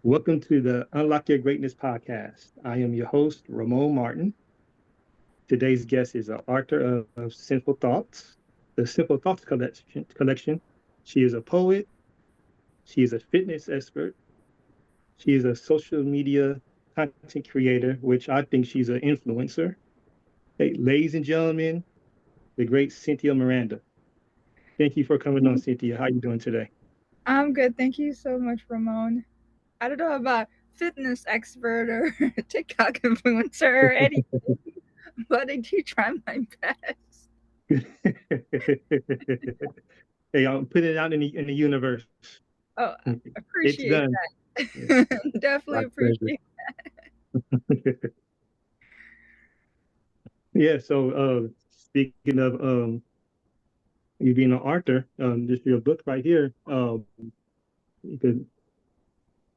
Welcome to the Unlock Your Greatness podcast. I am your host, Ramon Martin. Today's guest is an author of Cynful Thoughts, the Cynful Thoughts collection. She is a poet. She is a fitness expert. She is a social media content creator, which I think she's an influencer. Hey, ladies and gentlemen, the great Cynthia Miranda. Thank you for coming on, Cynthia. How are you doing today? I'm good. Thank you so much, Ramon. I don't know about fitness expert or TikTok influencer or anything, but I do try my best. Hey, I'm putting it out in the universe. Oh, I It's appreciate done. Yeah, that. Definitely my pleasure. appreciate. Yeah, so speaking of you being an author, this your book right here. You could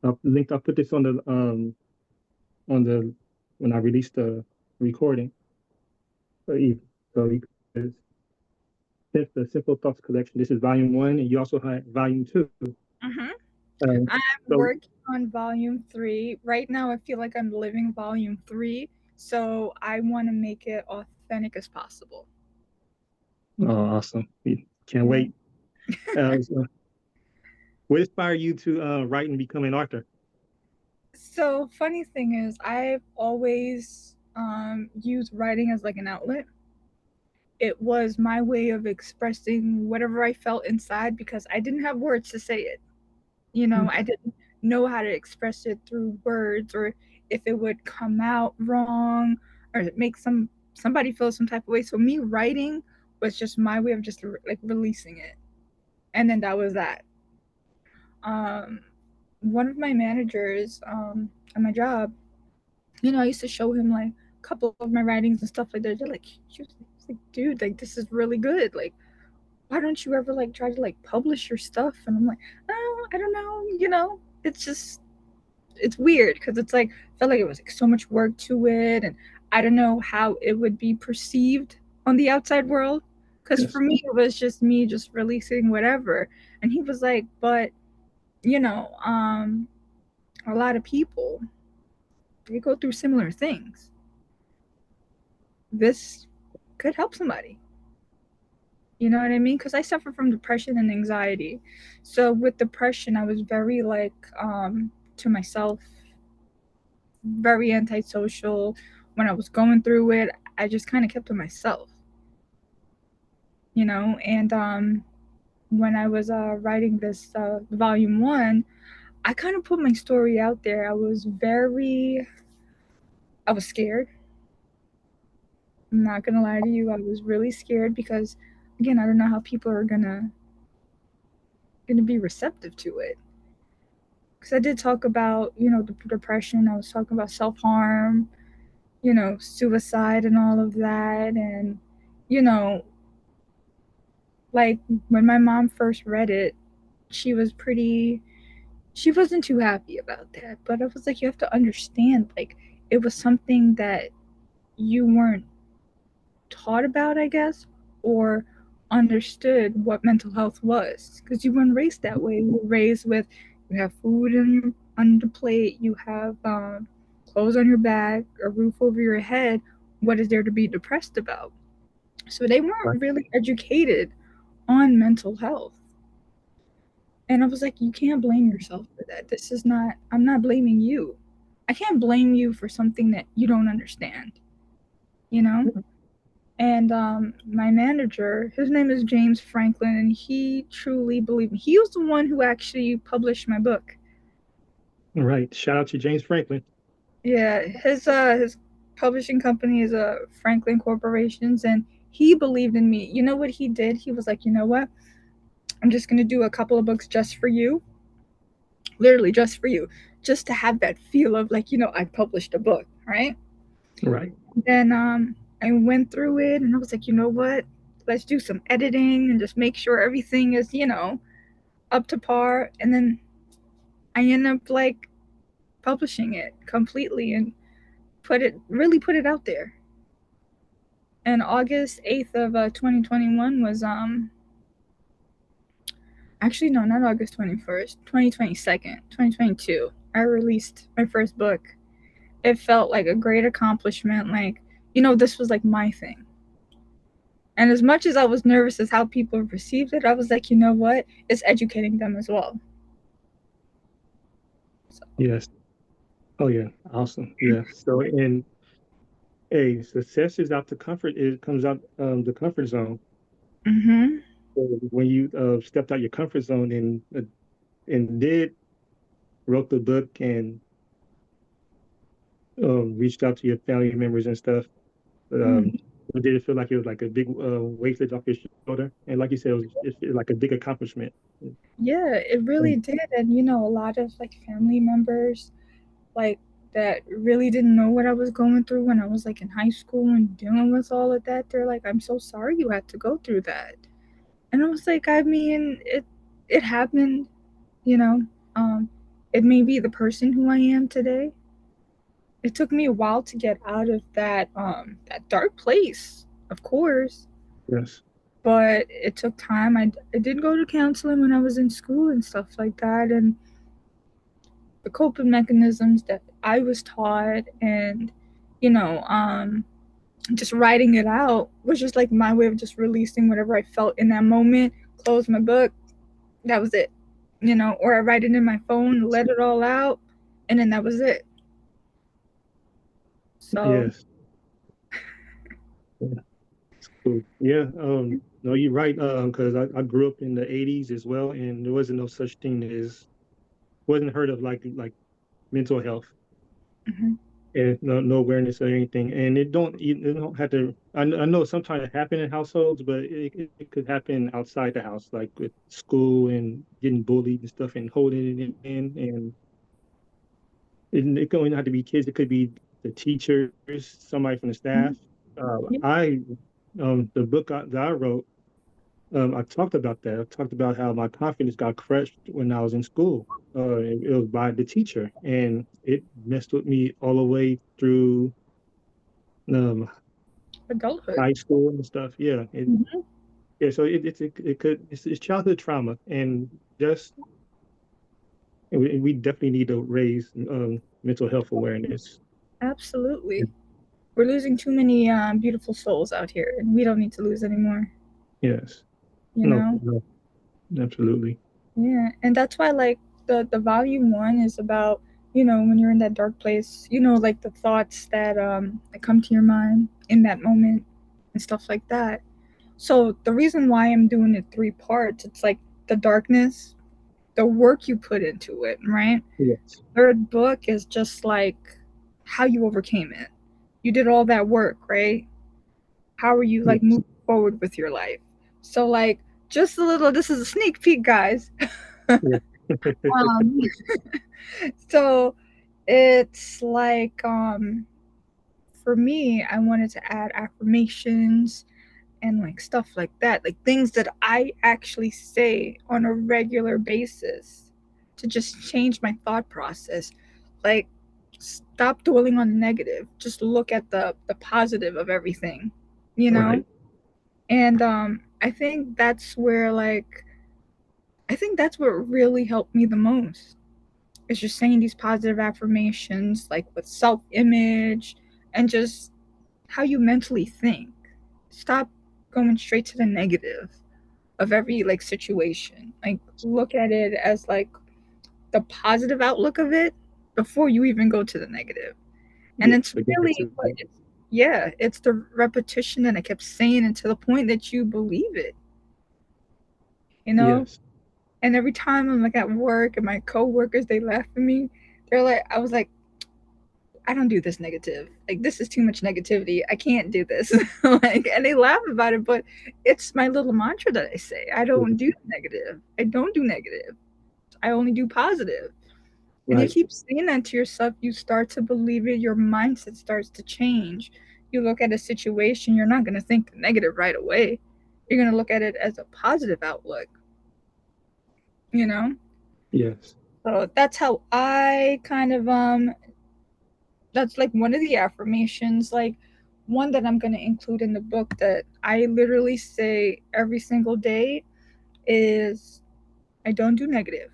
I'll put this on the when I release the recording. So you could the Simple Thoughts collection. This is volume one, and you also have volume two. Hmm. Um, I'm so working on volume three right now. I feel like I'm living volume three, so I want to make it authentic as possible. awesome. We can't Yeah. wait. So what inspired you to write and become an author? So funny thing is, I've always used writing as like an outlet. It was my way of expressing whatever I felt inside because I didn't have words to say it. I didn't know how to express it through words or if it would come out wrong or make somebody feel some type of way. So me writing was just my way of just like releasing it. And then that was that. Um One of my managers at my job, I used to show him like a couple of my writings and stuff like that. They're like, he's like, dude, like this is really good. Like why don't you ever like try to like publish your stuff? And I'm like, oh, I don't know, it's just it's weird because it's like I felt like it was like so much work to it, and I don't know how it would be perceived on the outside world. Because for Yes. me, it was just me just releasing whatever, and he was like, but you know, a lot of people they go through similar things. This could help somebody. You know what I mean? Because I suffer from depression and anxiety. So with depression, I was very like to myself, very antisocial. When I was going through it, I just kind of kept to myself, And when I was writing this volume one, I kind of put my story out there. I was scared. I'm not gonna lie to you. I was really scared because, again, I don't know how people are gonna be receptive to it. Because I did talk about, the depression. I was talking about self harm, suicide and all of that. And, you know, like when my mom first read it, she was pretty, she wasn't too happy about that. But I was like, you have to understand, like, it was something that you weren't taught about, I guess, or understood what mental health was because you weren't raised that way. You were raised with you have food on the plate, you have clothes on your back, a roof over your head. What is there to be depressed about? So they Right. weren't really educated on mental health. And I was like, you can't blame yourself for that. This is not, I'm not blaming you. I can't blame you for something that you don't understand, you know? And my manager, his name is James Franklin, and he truly believed me. He was the one who actually published my book. All right. Shout out to James Franklin. Yeah, his publishing company is Franklin Corporations, and he believed in me. You know what he did? He was like, you know what? I'm just gonna do a couple of books just for you, literally just for you, just to have that feel of like, I published a book, right? Right. Then I went through it, and I was like, you know what? Let's do some editing and just make sure everything is, up to par. And then I end up like publishing it completely and put it out there. And August 8th of 2021 was actually no, not August 21st, 2022. I released my first book. It felt like a great accomplishment. Like, this was like my thing. And as much as I was nervous as how people received it, I was like, you know what? It's educating them as well. So, Yes. Oh yeah. Awesome. Yeah. So and hey, success is out the comfort. It comes out the comfort zone. mm-hmm. So when you stepped out your comfort zone and did wrote the book and reached out to your family members and stuff, Mm. um, did it feel like it was like a big weight lifted off your shoulder? And like you said, it like a big accomplishment. Yeah, it really Um, did. And, a lot of like family members, like, that really didn't know what I was going through when I was like in high school and dealing with all of that. They're like, I'm so sorry you had to go through that. And I was like, I mean, it happened, you know. Um, it may be the person who I am today. It took me a while to get out of that dark place, of course, yes. but it took time. I did go to counseling when I was in school and stuff like that, and the coping mechanisms that I was taught, and you know, um, just writing it out was just like my way of just releasing whatever I felt in that moment. Close my book. That was it. Or I write it in my phone, let it all out, and then that was it. So, Yes. Yeah. Cool. Yeah. No, you're right. Because I grew up in the '80s as well, and there wasn't no such thing as wasn't heard of like mental health mhm. and no awareness or anything. And it don't have to. I know sometimes it happen in households, but it could happen outside the house, like with school and getting bullied and stuff, and holding it in. And it don't have to be kids. It could be the teachers, somebody from the staff. Yeah, I the book that I wrote. I talked about that. I talked about how my confidence got crushed when I was in school. It was by the teacher, and it messed with me all the way through um, adulthood. high school and stuff. Yeah, Mhm. yeah. So it's childhood trauma, and just we definitely need to raise mental health awareness. Absolutely. We're losing too many beautiful souls out here, and we don't need to lose anymore. Yes. You No, know? no, absolutely. Yeah, and that's why like the volume one is about when you're in that dark place, like the thoughts that come to your mind in that moment and stuff like that. So the reason why I'm doing it three parts, it's like the darkness, the work you put into it, right? Yes. Third book is just like how you overcame it. You did all that work, right? How are you like Yes. moving forward with your life? So like just a little, this is a sneak peek, guys. Yeah. um so it's like for me, I wanted to add affirmations and like stuff like that, like things that I actually say on a regular basis to just change my thought process. Like, stop dwelling on the negative, just look at the positive of everything, you know? Right. And I think that's where I think that's what really helped me the most. It's just saying these positive affirmations, like with self image and just how you mentally think. Stop going straight to the negative of every like situation. Like look at it as like the positive outlook of it before you even go to the negative. And Yeah. it's To get really to what it's yeah, it's the repetition that I kept saying it to the point that you believe it, you know? yes. And every time I'm like at work and my coworkers they laugh at me, they're like I was like, I don't do this negative. Like this is too much negativity. I can't do this. Like and they laugh about it, but it's my little mantra that I say. I don't Yes. do negative. I don't do negative. I only do positive. And you Right. keep saying that to yourself, you start to believe it, your mindset starts to change. You look at a situation, you're not gonna think negative right away. You're gonna look at it as a positive outlook, you know? Yes. So that's how I kind of that's like one of the affirmations, like one that I'm going to include in the book that I literally say every single day is I don't do negative.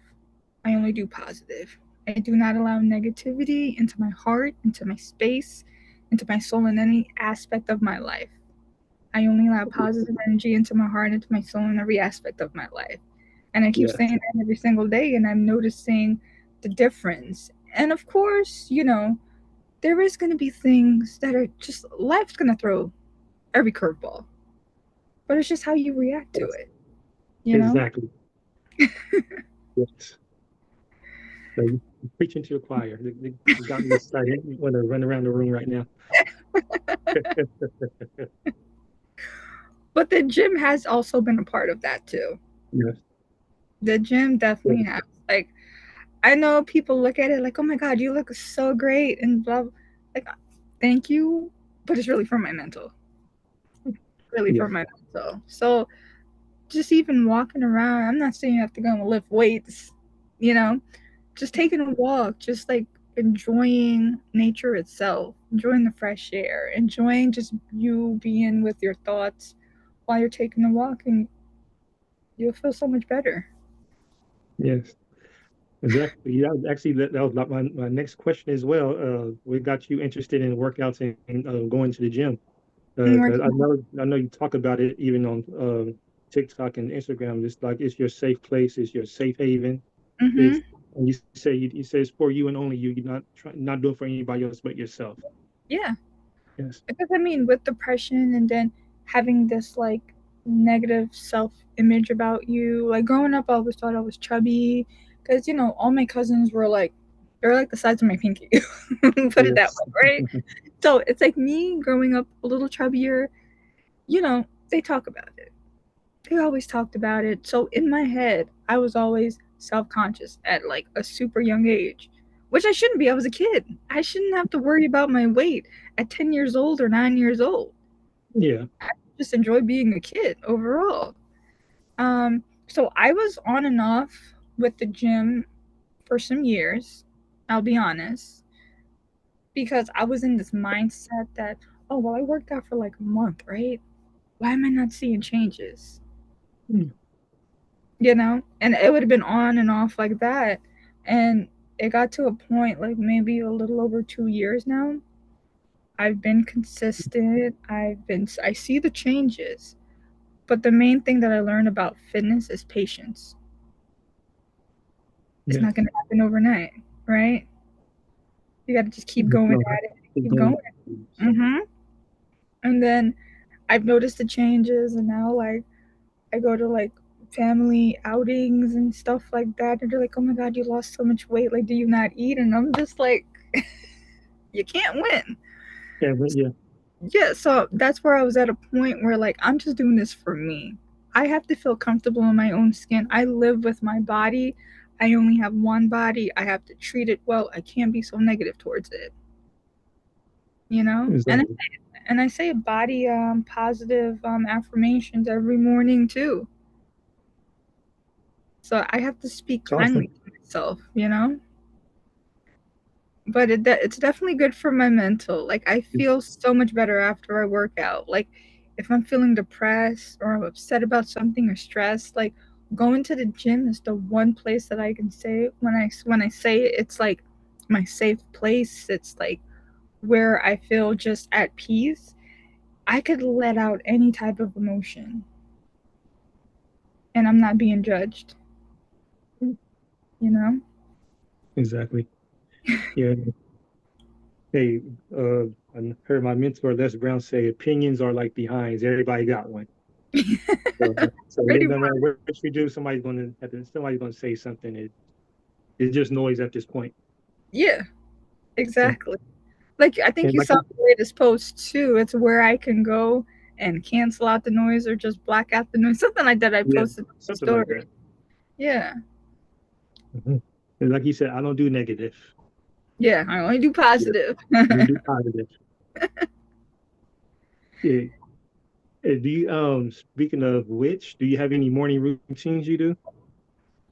I only do positive. I do not allow negativity into my heart, into my space, into my soul, in any aspect of my life. I only allow positive energy into my heart, into my soul, in every aspect of my life. And I keep Yes. saying that every single day, and I'm noticing the difference. And of course, there is going to be things that are just, life's going to throw every curveball, but it's just how you react to Yes. it, you know? Exactly. Yes. So you're preaching to the choir. You got me excited. I want to run around the room right now. But the gym has also been a part of that too. Yes. The gym definitely Yes. has. Like, I know people look at it like, oh my God, you look so great and blah, blah. Like, thank you. But it's really for my mental. Really for Yes. my mental. So just even walking around, I'm not saying you have to go and lift weights, you know, just taking a walk, just like enjoying nature itself, enjoying the fresh air, enjoying just you being with your thoughts while you're taking a walk, and you'll feel so much better. Yes. Exactly. Yeah, actually, that was like my next question as well. What got you interested in workouts and going to the gym? And 'Cause working out. I know you talk about it even on TikTok and Instagram. It's like it's your safe place, it's your safe haven. Mm-hmm. It's and you say it's for you and only you. You're not doing it for anybody else but yourself. Yeah. Yes. Because I mean, with depression and then having this like negative self image about you, like growing up, I always thought I was chubby because all my cousins were like, they're like the size of my pinky. Put it that Yes. way, right? So it's like me growing up a little chubbier, they talk about it. They always talked about it. So in my head, I was always self conscious at like a super young age, which I shouldn't be. I was a kid. I shouldn't have to worry about my weight at 10 years old or 9 years old. Yeah. I just enjoy being a kid overall. So I was on and off with the gym for some years, I'll be honest, because I was in this mindset that, oh, well, I worked out for like a month, right? Why am I not seeing changes? Mm. And it would have been on and off like that. And it got to a point, like maybe a little over 2 years now. I've been consistent. I see the changes. But the main thing that I learned about fitness is patience. It's Yes. not going to happen overnight, right? You got to just keep going No, at it, keep keep going. going. Mm-hmm. And then I've noticed the changes, and now like I go to like family outings and stuff like that, and they're like, "Oh my God, you lost so much weight. Like, do you not eat?" And I'm just like, "You can't win." Yeah, but yeah. Yeah, so that's where I was at a point where like I'm just doing this for me. I have to feel comfortable in my own skin. I live with my body. I only have one body. I have to treat it well. I can't be so negative towards it, you know? Exactly. And I say body positive affirmations every morning too. So I have to speak It's awesome. kindly to myself. But it's definitely good for my mental. Like I feel so much better after I work out. Like if I'm feeling depressed or I'm upset about something or stressed, like going to the gym is the one place that I can say when I say it, it's like my safe place. It's like where I feel just at peace. I could let out any type of emotion and I'm not being judged, you know? Exactly. Yeah. Hey, I heard my mentor Les Brown say opinions are like behinds. Everybody got one. So Pretty no much. matter what you do, somebody's gonna say something. It's just noise at this point. Yeah, So exactly. Like I think and you like saw the latest post too. It's where I can go and cancel out the noise or just black out the noise. Something like that I yeah, posted on the something like story. that. Yeah. Mhm. And like you said, I don't do negative. Yeah. I only do Yeah, positive. we do positive. Yeah. Do you speaking of which, do you have any morning routines you do?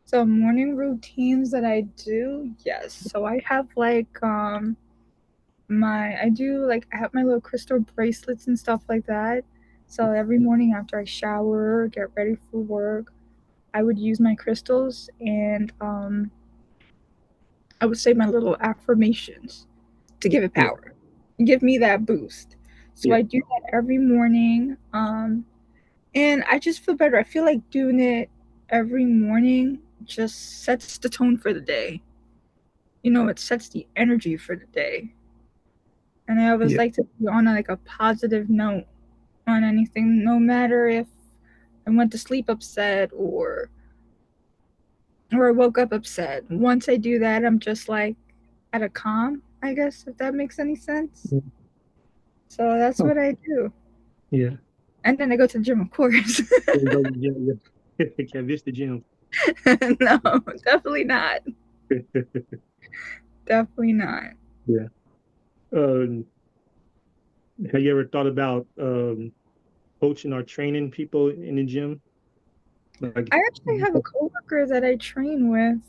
So morning routines that I do, yes. So I have like I have my little crystal bracelets and stuff like that. So every morning after I shower, get ready for work, I would use my crystals and I would say my little affirmations to give it Yeah. power, give me that boost. So Yeah. I do that every morning. And I just feel better. I feel like doing it every morning just sets the tone for the day. You know, it sets the energy for the day. And I always Yeah. like to be on like a positive note on anything, no matter if I went to sleep upset or I woke up upset. Once I do that, I'm just like at a calm, I guess, if that makes any sense. Yeah. So that's Oh, what I do. yeah. And then I go to the gym, of course. There you go. Yeah. Yeah. Can't miss the gym. No, definitely not. Definitely not. Yeah. Um, have you ever thought about coaching or training people in the gym? Like, I actually have a coworker that I train with,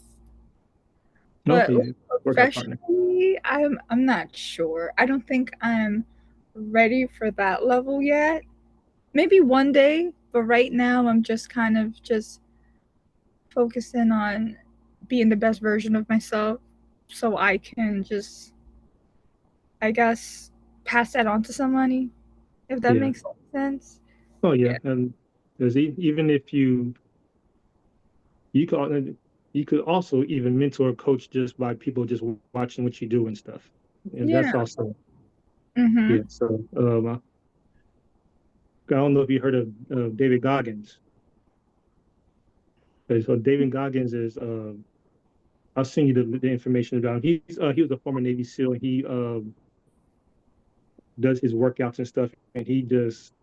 but okay, workout partner. professionally, I'm not sure. I don't think I'm ready for that level yet. Maybe one day, but right now I'm just kind of just focusing on being the best version of myself so I can just, I guess, pass that on to somebody, if that Yeah. makes sense. Oh, yeah. Yeah. Because even if you could you could also even mentor or coach just by people just watching what you do and stuff, and Yeah. that's also Mm-hmm. yeah. So I don't know if you heard of David Goggins. Okay, so David Goggins is I'll send you the information about him. He was a former Navy SEAL. He does his workouts and stuff, and he just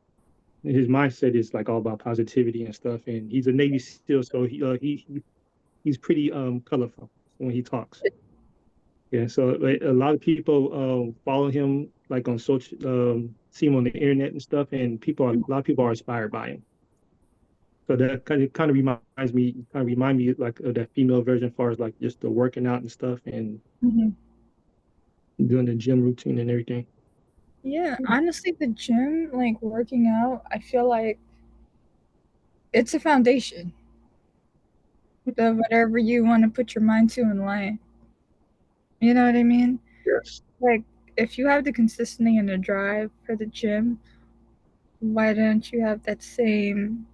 his mindset is like all about positivity and stuff. And he's a Navy SEAL, so he's pretty colorful when he talks. Yeah, so like, a lot of people follow him like on social, see him on the internet and stuff, and a lot of people are inspired by him. So that kind of remind me like of that female version as far as like just the working out and stuff and Mm-hmm. doing the gym routine and everything. Yeah, honestly, the gym, like working out, I feel like it's a foundation of whatever you want to put your mind to in life. You know what I mean? Yes. Like, if you have the consistency and the drive for the gym, why don't you have that same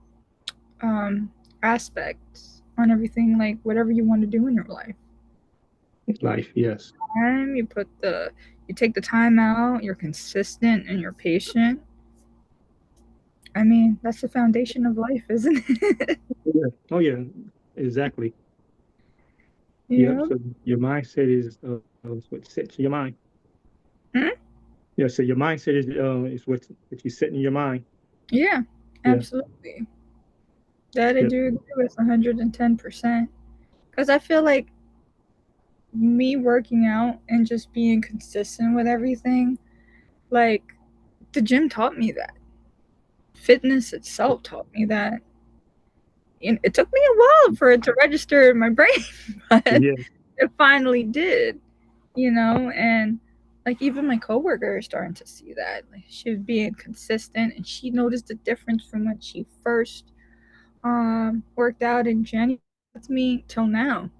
um, aspect on everything, like whatever you want to do in your life? Life, yes. You you take the time out, you're consistent and you're patient. I mean, that's the foundation of life, isn't it? Yeah. Oh yeah, exactly. Yep. Yeah. So your mindset is what sets your mind. Hmm? Yeah. So your mindset is what you set in your mind. Yeah, Yeah. absolutely. That I Yeah. do agree with 110%. Because I feel like me working out and just being consistent with everything, like the gym taught me that. Fitness itself taught me that. And it took me a while for it to register in my brain, but Yeah. it finally did, you know? And like even my coworker is starting to see that. Like she was being consistent and she noticed the difference from when she first worked out in January with me till now.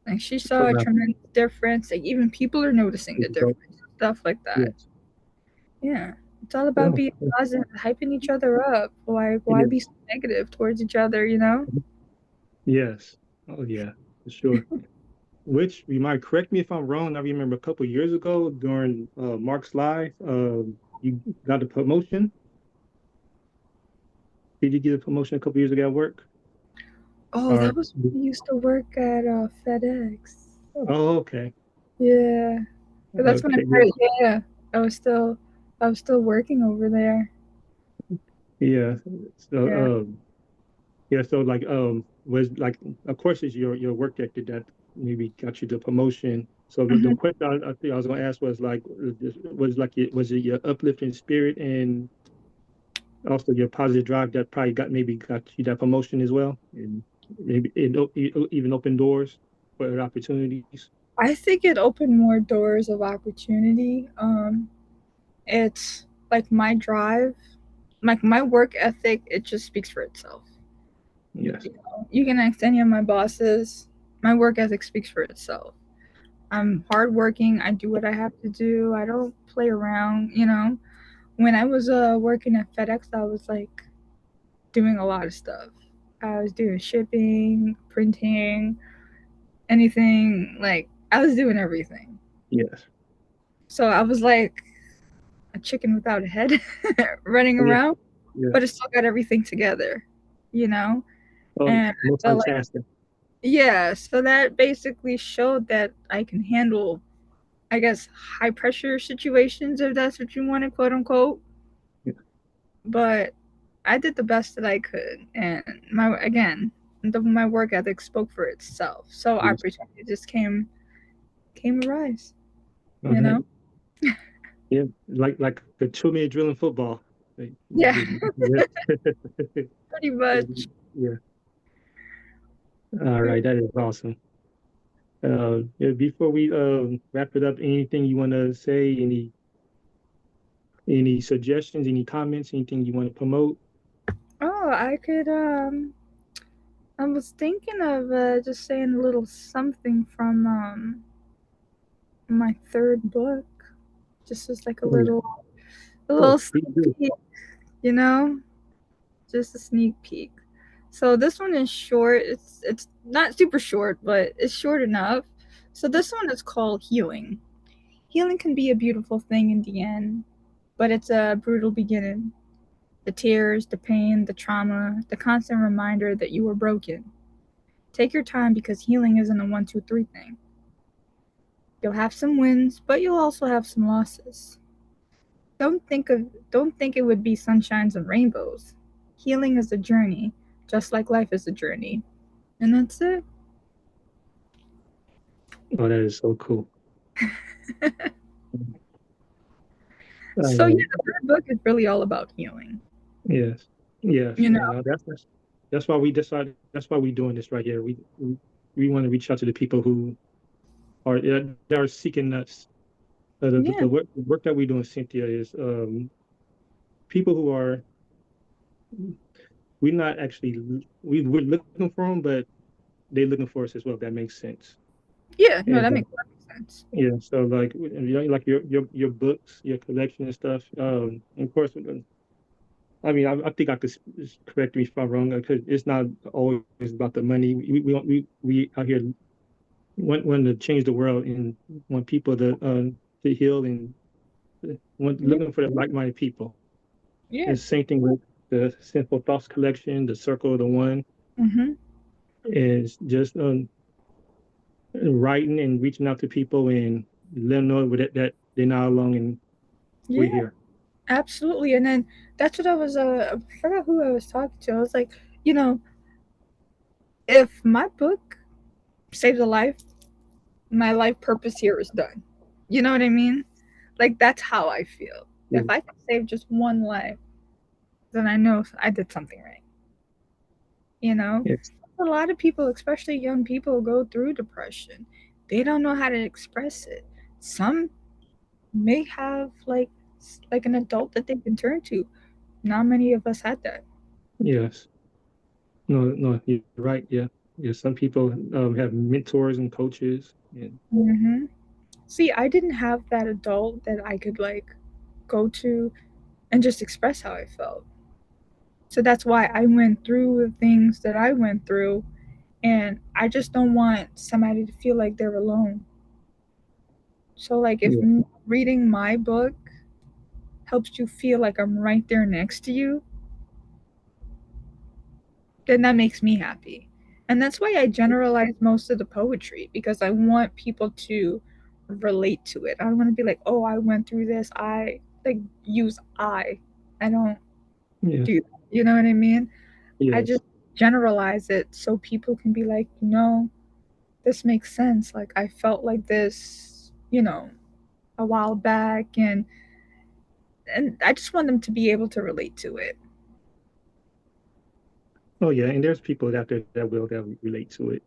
Like she So saw a now, tremendous difference. Like even people are noticing the difference, stuff like that. yes. Yeah, it's all about Oh, being positive, hyping each other up. Why be yes. so negative towards each other? You know? Yes. Oh, yeah, for sure. Which you might correct me if I'm wrong. I remember a couple of years ago during Mark's Live, you got a promotion. Did you get a promotion a couple of years ago at work? Oh, that Or was when I used to work at FedEx. oh, okay, Yeah, but that's when I okay, yeah, started. Yeah, I was still, I was still working over there. yeah. Yeah. So yeah, so like was like of course it's your work ethic that maybe got you the promotion. So the Hmm. question I think I was going to ask was like was it your uplifting spirit and also your positive drive that probably got you that promotion as well, and maybe it even opened doors for other opportunities. I think it opened more doors of opportunity. It's like my drive, like my work ethic. It just speaks for itself. Yes. You know, you can ask any of my bosses. my work ethic speaks for itself. I'm hardworking. I do what I have to do. I don't play around. When I was working at FedEx, I was like doing a lot of stuff. I was doing shipping, printing, anything. Like I was doing everything. Yes. So I was like a chicken without a head, running Yeah. around, Yeah. but it still got everything together. You know, Oh, and I felt like multitasking. yeah. So that basically showed that I can handle, I guess, high pressure situations, if that's what you want to quote unquote. Yeah. But I did the best that I could, and my work ethic spoke for itself. So Yes. opportunity just came a rise, All you right. know. Yeah. Like a 2 minute drill in football. Like, Yeah, yeah. pretty much. Yeah. All Yeah. right. That is awesome. Yeah, before we wrap it up, anything you want to say? Any suggestions? Any comments? Anything you want to promote? Oh, I could. I was thinking of just saying a little something from my third book, just as like Oh, yeah. a Oh, little please sneak do. peek, you know. Just a sneak peek. So this one is short. It's not super short, but it's short enough. So this one is called Healing. Healing can be a beautiful thing in the end, but it's a brutal beginning. The tears, the pain, the trauma, the constant reminder that you were broken. Take your time because healing isn't a one, two, three thing. You'll have some wins, but you'll also have some losses. Don't think it would be sunshines and rainbows. Healing is a journey, just like life is a journey. And that's it. Oh, that is so cool. All So yeah, right. the third book is really all about healing. Yes. Yes. You know? And that's why we decided. That's why we're doing this right here. We want to reach out to the people who are that are seeking us. Yeah. The work that we're doing, Cynthia, is people who are we're not actually we're looking for them, but they're looking for us as well. If that makes sense. Yeah, no, And that makes perfect sense. yeah, so like like your books, your collection and stuff. Of course, I mean, I think I could correct me if I'm wrong because it's not always about the money. We out here want to change the world and want people to heal and want Yeah. looking for the like-minded people. Yeah. And same thing with the Cynful Thoughts collection, the Circle of the One, Mhm. is just writing and reaching out to people and let them know that they're not alone and we're Yeah. here. Absolutely. And then that's what I was I forgot who I was talking to. I was like, you know, if my book saves a life, my life purpose here is done. You know what I mean? Like that's how I feel. Yeah. If I can save just one life, then I know I did something right. You know? Yes. A lot of people, especially young people, go through depression. They don't know how to express it. Some may have like an adult that they can turn to. Not many of us had that. Yes. No, no, you're right. Yeah. Yeah. Some people have mentors and coaches. And See, I didn't have that adult that I could like go to and just express how I felt. So that's why I went through the things that I went through, and I just don't want somebody to feel like they're alone. So like if yeah, reading my book helps you feel like I'm right there next to you, then that makes me happy. And that's why I generalize most of the poetry because I want people to relate to it. I don't want to be like, "Oh, I went through this." I like use I. I don't yes, do that. You know what I mean? I yes. just generalize it so people can be like, this makes sense. Like I felt like this, a while back and I just want them to be able to relate to it. Oh yeah, and there's people out there that relate to it.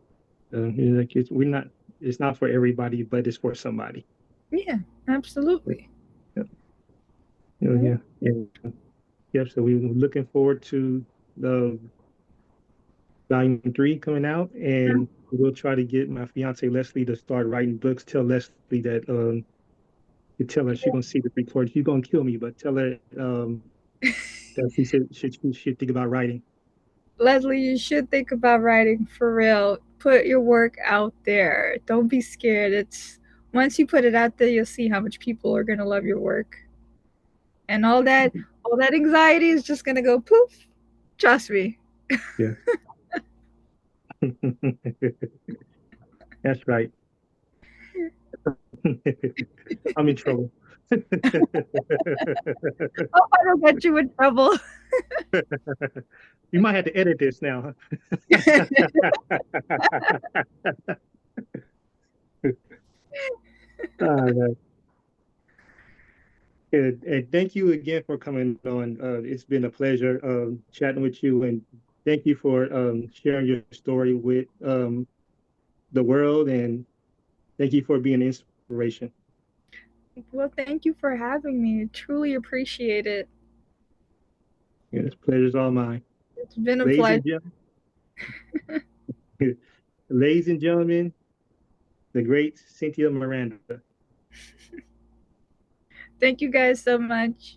Like we're not. It's not for everybody, but it's for somebody. Yeah, absolutely. Yeah, Yeah. yeah, yeah. Yeah. So we're looking forward to the volume 3 coming out, and we'll try to get my fiance Leslie to start writing books. Tell Leslie that you tell her she's gonna see the record. She's gonna kill me, but tell her that she should think about writing. Leslie, you should think about writing for real. Put your work out there. Don't be scared. It's once you put it out there, you'll see how much people are gonna love your work. And all that anxiety is just gonna go poof. Trust me. Yeah. That's right. I'm in trouble. Hope I don't get you in trouble. You might have to edit this now. Right. And thank you again for coming on. It's been a pleasure chatting with you, and thank you for sharing your story with the world, and thank you for being an inspiration. Well, thank you for having me. Truly appreciate it. Yeah, this pleasure's all mine. It's been a Ladies pleasure. and gentlemen, ladies and gentlemen, the great Cynthia Miranda. Thank you guys so much.